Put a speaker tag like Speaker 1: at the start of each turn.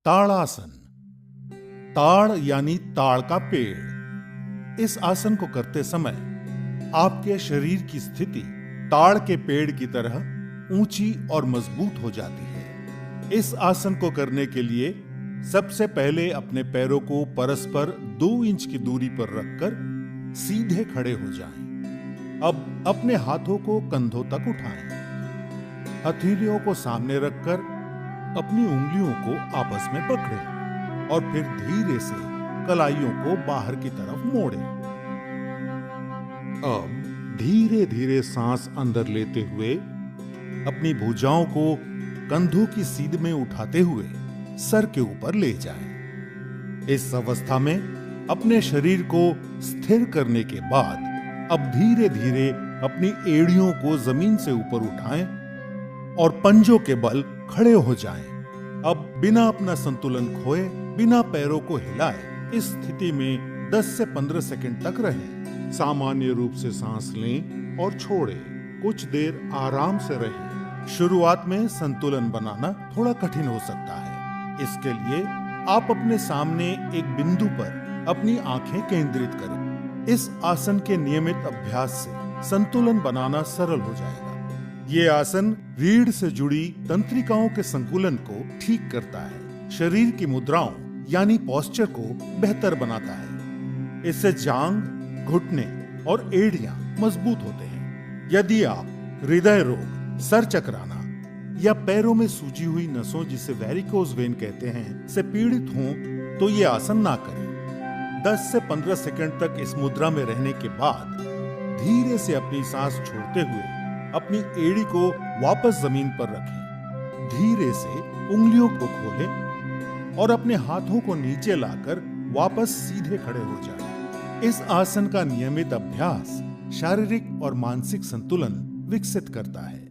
Speaker 1: ताड़ासन। ताड़ यानी ताड़ का पेड़। इस आसन को करते समय आपके शरीर की स्थिति ताड़ के पेड़ की तरह ऊंची और मजबूत हो जाती है। इस आसन को करने के लिए सबसे पहले अपने पैरों को परस्पर 2 इंच की दूरी पर रखकर सीधे खड़े हो जाएं। अब अपने हाथों को कंधों तक उठाएं। हथेलियों को सामने रखकर अपनी उंगलियों को आपस में पकड़ें और फिर धीरे से कलाइयों को बाहर की तरफ मोड़ें। अब धीरे धीरे सांस अंदर लेते हुए अपनी भुजाओं को कंधों की सीध में उठाते हुए सर के ऊपर ले जाएं। इस अवस्था में अपने शरीर को स्थिर करने के बाद अब धीरे धीरे अपनी एड़ियों को जमीन से ऊपर उठाएं और पंजों के बल खड़े हो जाएं। अब बिना अपना संतुलन खोए, बिना पैरों को हिलाए इस स्थिति में 10 से 15 सेकंड तक रहें। सामान्य रूप से सांस लें और छोड़ें। कुछ देर आराम से रहें। शुरुआत में संतुलन बनाना थोड़ा कठिन हो सकता है। इसके लिए आप अपने सामने एक बिंदु पर अपनी आंखें केंद्रित करें। इस आसन के नियमित अभ्यास से संतुलन बनाना सरल हो जाएगा। ये आसन रीढ़ से जुड़ी तंत्रिकाओं के संतुलन को ठीक करता है, शरीर की मुद्राओं यानी पोस्चर को बेहतर बनाता है। इससे जांग, घुटने और एड़ियां मजबूत होते हैं। यदि आप हृदय रोग, सर चकराना या पैरों में सूजी हुई नसों जिसे वेरिकोज वेन कहते हैं से पीड़ित हों तो ये आसन ना करें। 10 से 15 सेकंड तक इस मुद्रा में रहने के बाद धीरे से अपनी सांस छोड़ते हुए अपनी एड़ी को वापस जमीन पर रखें। धीरे से उंगलियों को खोलें और अपने हाथों को नीचे लाकर वापस सीधे खड़े हो जाएं। इस आसन का नियमित अभ्यास शारीरिक और मानसिक संतुलन विकसित करता है।